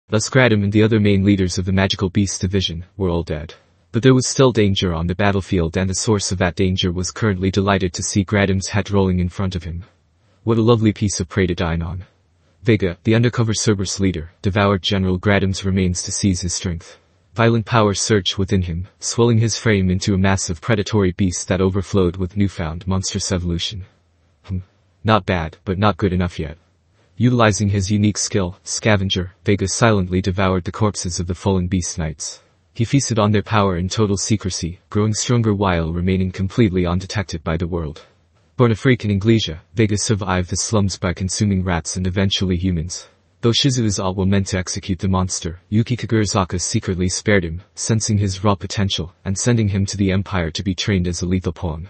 Thus Gradam and the other main leaders of the Magical Beast Division were all dead. But there was still danger on the battlefield, and the source of that danger was currently delighted to see Gradam's head rolling in front of him. What a lovely piece of prey to dine on. Vega, the undercover Cerberus leader, devoured General Gradam's remains to seize his strength. Violent power surged within him, swelling his frame into a massive predatory beast that overflowed with newfound monstrous evolution. Not bad, but not good enough yet. Utilizing his unique skill, Scavenger, Vega silently devoured the corpses of the fallen Beast Knights. He feasted on their power in total secrecy, growing stronger while remaining completely undetected by the world. Born a freak in Inglesia, Vega survived the slums by consuming rats and eventually humans. Though Shizuo's ult were meant to execute the monster, Yuki Kagurazaka secretly spared him, sensing his raw potential, and sending him to the Empire to be trained as a lethal pawn.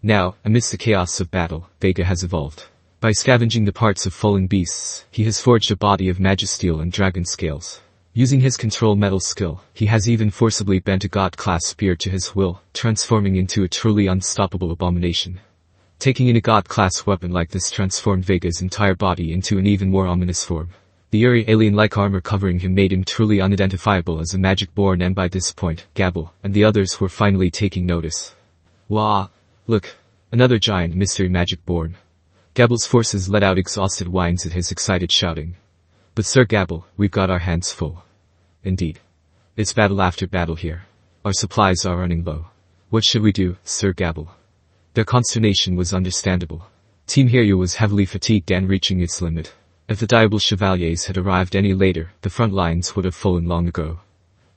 Now, amidst the chaos of battle, Vega has evolved. By scavenging the parts of fallen beasts, he has forged a body of magisteel and dragon scales. Using his control metal skill, he has even forcibly bent a god-class spear to his will, transforming into a truly unstoppable abomination. Taking in a god-class weapon like this transformed Vega's entire body into an even more ominous form. The eerie alien-like armor covering him made him truly unidentifiable as a magic-born, and by this point, Gabila and the others were finally taking notice. Wah! Look! Another giant mystery magic-born. Gabila's forces let out exhausted whines at his excited shouting. But Sir Gabila, we've got our hands full. Indeed. It's battle after battle here. Our supplies are running low. What should we do, Sir Gabila? Their consternation was understandable. Team Hiryu was heavily fatigued and reaching its limit. If the Diable Chevaliers had arrived any later, the front lines would have fallen long ago.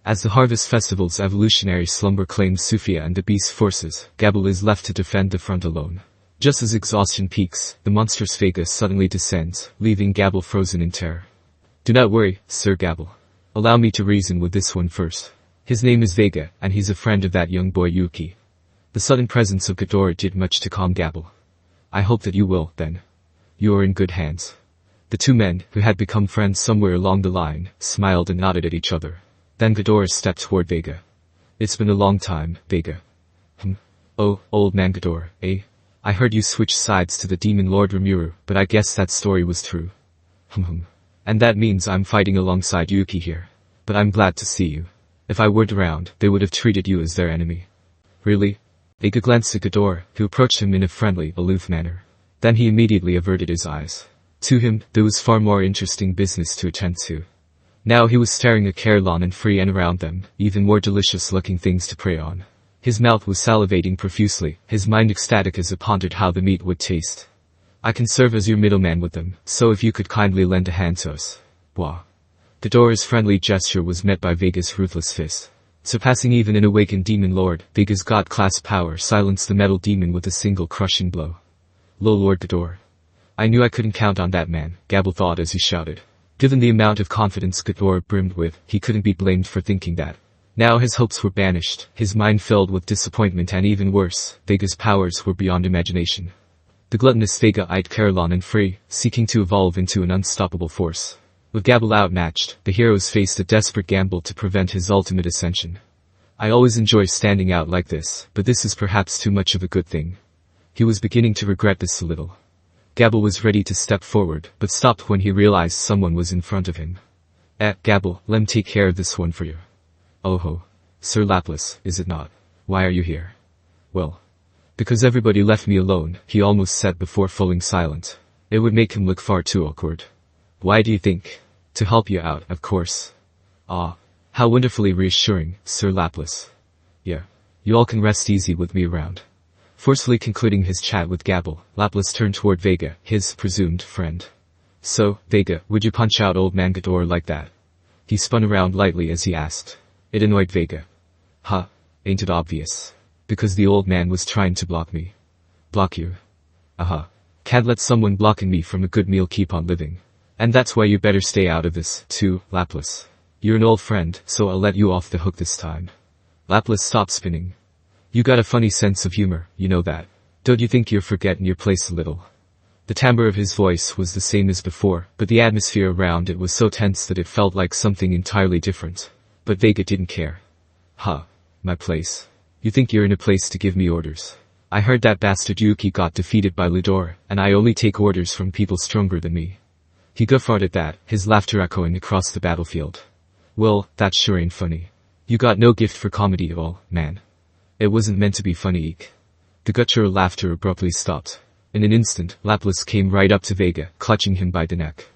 As the Harvest Festival's evolutionary slumber claims Sufia and the Beast forces, Gabila is left to defend the front alone. Just as exhaustion peaks, the monstrous Vega suddenly descends, leaving Gabila frozen in terror. Do not worry, Sir Gabila. Allow me to reason with this one first. His name is Vega, and he's a friend of that young boy Yuki. The sudden presence of Gadora did much to calm Gabila. I hope that you will, then. You are in good hands. The two men, who had become friends somewhere along the line, smiled and nodded at each other. Then Gadora stepped toward Vega. It's been a long time, Vega. Oh, old man Gadora, eh? I heard you switch sides to the demon Lord Rimuru, but I guess that story was true. And that means I'm fighting alongside Yuki here. But I'm glad to see you. If I weren't around, they would have treated you as their enemy. Really? Vega glanced at Gadora, who approached him in a friendly, aloof manner. Then he immediately averted his eyes. To him, there was far more interesting business to attend to. Now he was staring at Caroline and Free, and around them, even more delicious-looking things to prey on. His mouth was salivating profusely, his mind ecstatic as it pondered how the meat would taste. I can serve as your middleman with them, so if you could kindly lend a hand to us. Wah. Gadora's friendly gesture was met by Vega's ruthless fist. Surpassing even an awakened demon lord, Vega's god-class power silenced the metal demon with a single crushing blow. Lo Lord Gadora. I knew I couldn't count on that man, Gabila thought as he shouted. Given the amount of confidence Gadora brimmed with, he couldn't be blamed for thinking that. Now his hopes were banished, his mind filled with disappointment, and even worse, Vega's powers were beyond imagination. The gluttonous Vega eyed Caroline and Free, seeking to evolve into an unstoppable force. With Gabila outmatched, the heroes faced a desperate gamble to prevent his ultimate ascension. I always enjoy standing out like this, but this is perhaps too much of a good thing. He was beginning to regret this a little. Gabila was ready to step forward, but stopped when he realized someone was in front of him. Gabila, let me take care of this one for you. Oh ho. Sir Laplace, is it not? Why are you here? Well. Because everybody left me alone, he almost said before falling silent. It would make him look far too awkward. Why do you think? To help you out, of course. Ah. How wonderfully reassuring, Sir Laplace. Yeah. You all can rest easy with me around. Forcefully concluding his chat with Gabila, Laplace turned toward Vega, his presumed friend. So, Vega, would you punch out old man Gadora like that? He spun around lightly as he asked. It annoyed Vega. Huh, ain't it obvious? Because the old man was trying to block me. Block you? Can't let someone blocking me from a good meal keep on living. And that's why you better stay out of this, too, Laplace. You're an old friend, so I'll let you off the hook this time. Laplace stopped spinning. You got a funny sense of humor, you know that. Don't you think you're forgetting your place a little? The timbre of his voice was the same as before, but the atmosphere around it was so tense that it felt like something entirely different. But Vega didn't care. My place. You think you're in a place to give me orders? I heard that bastard Yuki got defeated by Gadora, and I only take orders from people stronger than me. He guffawed at that, his laughter echoing across the battlefield. Well, that sure ain't funny. You got no gift for comedy at all, man. It wasn't meant to be funny, eek. The guttural laughter abruptly stopped. In an instant, Laplace came right up to Vega, clutching him by the neck.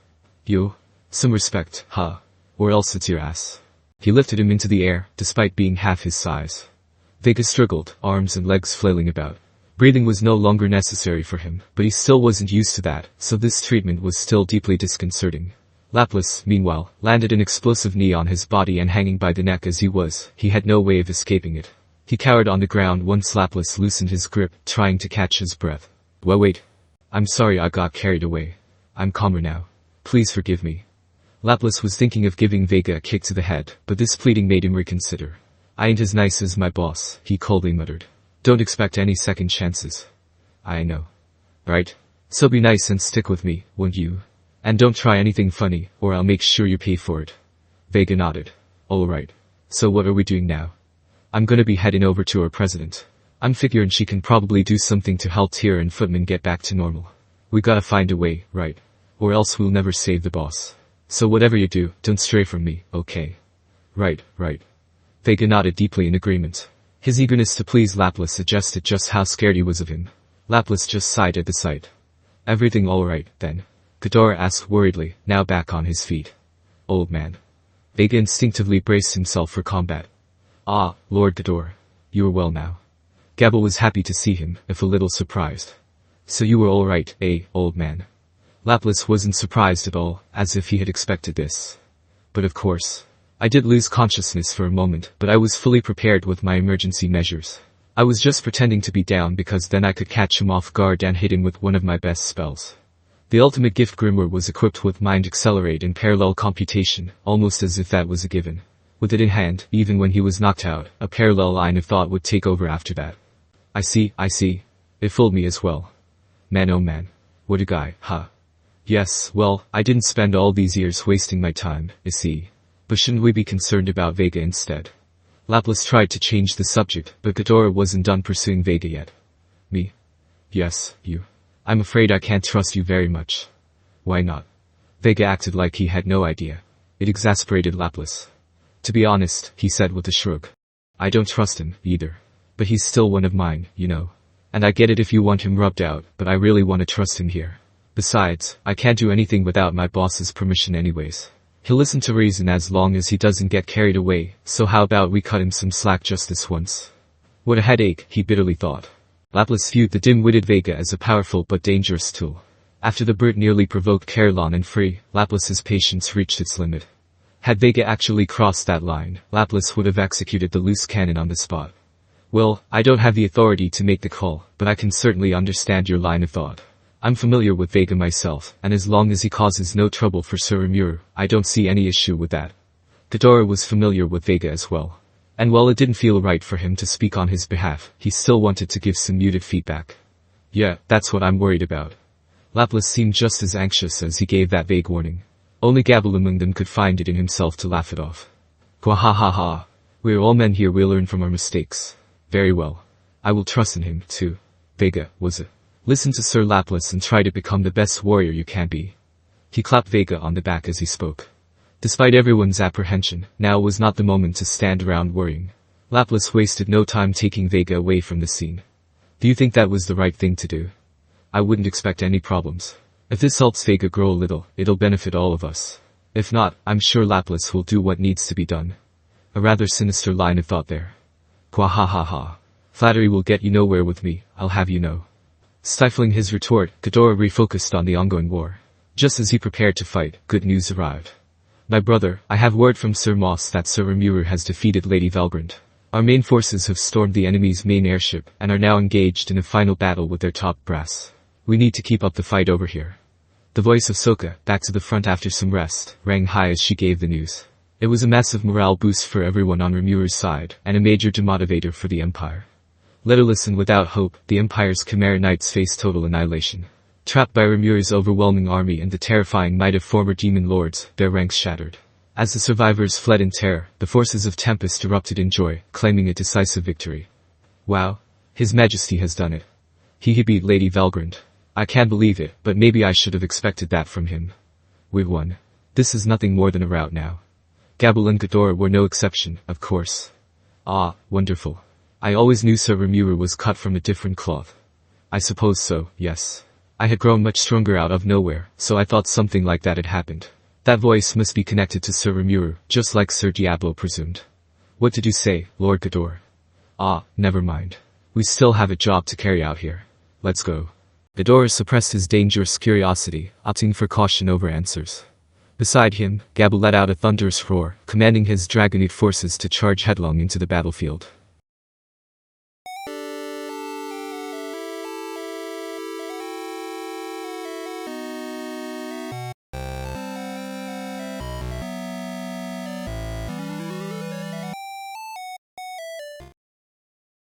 Yo, some respect, huh? Or else it's your ass. He lifted him into the air, despite being half his size. Vega struggled, arms and legs flailing about. Breathing was no longer necessary for him, but he still wasn't used to that, so this treatment was still deeply disconcerting. Laplace, meanwhile, landed an explosive knee on his body, and hanging by the neck as he had no way of escaping it. He cowered on the ground once Laplace loosened his grip, trying to catch his breath. Well, wait. I'm sorry I got carried away. I'm calmer now. Please forgive me. Laplace was thinking of giving Vega a kick to the head, but this pleading made him reconsider. I ain't as nice as my boss, he coldly muttered. Don't expect any second chances. I know. Right? So be nice and stick with me, won't you? And don't try anything funny, or I'll make sure you pay for it. Vega nodded. Alright. So what are we doing now? I'm gonna be heading over to our president. I'm figuring she can probably do something to help Tyr and Footman get back to normal. We gotta find a way, right? Or else we'll never save the boss. So whatever you do, don't stray from me, okay? Right. Vega nodded deeply in agreement. His eagerness to please Laplace suggested just how scared he was of him. Laplace just sighed at the sight. Everything alright, then? Gadora asked worriedly, now back on his feet. Old man. Vega instinctively braced himself for combat. Ah, Lord Gadora. You are well now. Gabila was happy to see him, if a little surprised. So you were alright, eh, old man? Laplace wasn't surprised at all, as if he had expected this. But of course. I did lose consciousness for a moment, but I was fully prepared with my emergency measures. I was just pretending to be down because then I could catch him off guard and hit him with one of my best spells. The ultimate gift Rimuru was equipped with Mind Accelerate and Parallel Computation, almost as if that was a given. With it in hand, even when he was knocked out, a parallel line of thought would take over after that. I see. It fooled me as well. Man oh man. What a guy, huh? Yes, well, I didn't spend all these years wasting my time, you see. But shouldn't we be concerned about Vega instead? Laplace tried to change the subject, but Gadora wasn't done pursuing Vega yet. Me? Yes, you. I'm afraid I can't trust you very much. Why not? Vega acted like he had no idea. It exasperated Laplace. To be honest, he said with a shrug. I don't trust him, either. But he's still one of mine, you know. And I get it if you want him rubbed out, but I really want to trust him here. Besides, I can't do anything without my boss's permission anyways. He'll listen to reason as long as he doesn't get carried away, so how about we cut him some slack just this once? What a headache, he bitterly thought. Laplace viewed the dim-witted Vega as a powerful but dangerous tool. After the brute nearly provoked Carillon and Free, Laplace's patience reached its limit. Had Vega actually crossed that line, Laplace would have executed the loose cannon on the spot. Well, I don't have the authority to make the call, but I can certainly understand your line of thought. I'm familiar with Vega myself, and as long as he causes no trouble for Sir Rimuru, I don't see any issue with that. Gadora was familiar with Vega as well. And while it didn't feel right for him to speak on his behalf, he still wanted to give some muted feedback. Yeah, that's what I'm worried about. Laplace seemed just as anxious as he gave that vague warning. Only Gabila among them could find it in himself to laugh it off. Gwahahaha. We're all men here, we'll learn from our mistakes. Very well. I will trust in him, too. Vega, was it? Listen to Sir Laplace and try to become the best warrior you can be. He clapped Vega on the back as he spoke. Despite everyone's apprehension, now was not the moment to stand around worrying. Laplace wasted no time taking Vega away from the scene. Do you think that was the right thing to do? I wouldn't expect any problems. If this helps Vega grow a little, it'll benefit all of us. If not, I'm sure Laplace will do what needs to be done. A rather sinister line of thought there. Gwahahaha. Flattery will get you nowhere with me, I'll have you know. Stifling his retort, Gadora refocused on the ongoing war. Just as he prepared to fight, good news arrived. My brother, I have word from Sir Moss that Sir Rimuru has defeated Lady Valgrand. Our main forces have stormed the enemy's main airship, and are now engaged in a final battle with their top brass. We need to keep up the fight over here. The voice of Sokka, back to the front after some rest, rang high as she gave the news. It was a massive morale boost for everyone on Rimuru's side, and a major demotivator for the Empire. Leaderless and without hope, the Empire's Chimera Knights faced total annihilation. Trapped by Rimuru's overwhelming army and the terrifying might of former demon lords, their ranks shattered. As the survivors fled in terror, the forces of Tempest erupted in joy, claiming a decisive victory. Wow. His Majesty has done it. He beat Lady Valgrand. I can't believe it, but maybe I should have expected that from him. we've won. This is nothing more than a rout now. Gabila and Gadora were no exception, of course. Ah, wonderful. I always knew Sir Rimuru was cut from a different cloth. I suppose so, yes. I had grown much stronger out of nowhere, so I thought something like that had happened. That voice must be connected to Sir Rimuru, just like Sir Diablo presumed. What did you say, Lord Gadora? Ah, never mind. We still have a job to carry out here. Let's go. Gadora suppressed his dangerous curiosity, opting for caution over answers. Beside him, Gabila let out a thunderous roar, commanding his Dragonite forces to charge headlong into the battlefield.